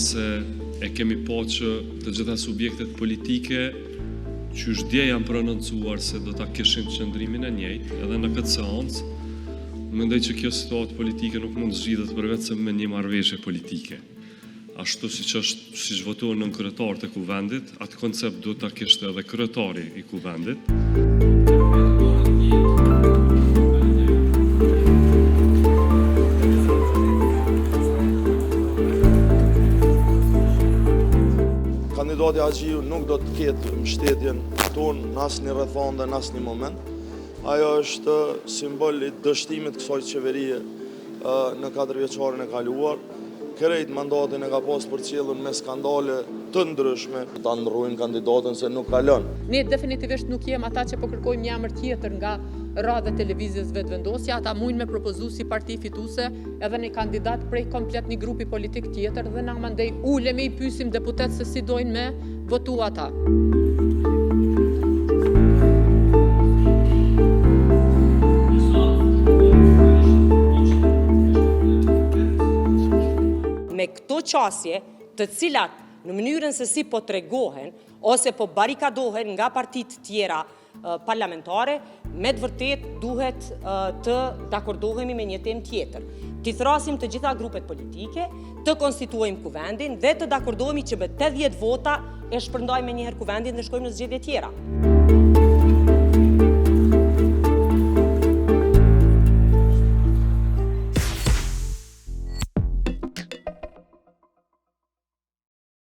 se e kemi po që të gjitha subjektet politike që dje janë prononcuar se do ta kishin qëndrimin e njëjtë, edhe në këtë seancë, mendoj që kjo situatë politike nuk mund zgjidhet përveç se me një marrëveshje politike. Ashtu siç votuar në kryetar të kuvendit, atë koncept duhet ta kishte edhe kryetari i kuvendit. Kandidati Haxhiu nuk do të ketë mbështetjen tonë në asnjë rrethon dhe në asnjë moment. Ajo është simbol i dështimit kësaj qeverie në 4 vjeçarin e kaluar. Krejt mandatin e ka pas përcjellur me skandale të ndryshme, ta ndrrojnë kandidatën se nuk kalon. Ne definitivisht nuk jem ata që po kërkojmë një emër tjetër nga radhët televizjes vetëvendosja, ata mujnë me propozu si parti fituese edhe një kandidat prej komplet një grupi politik tjetër dhe na mandej ulemi i pyesim deputet se si dojnë me votu ata. Me këto qasje të cilat në mënyrën se si po tregohen ose po barikadohen nga partit tjera parlamentare, me të vërtet duhet të dakordohemi me një temë tjetër. Të thrasim të gjitha grupet politike, të konstituojmë kuvendin dhe të dakordohemi që me 80 vota e shpërndajmë me njëherë kuvendin dhe shkojmë në zgjedhje tjera.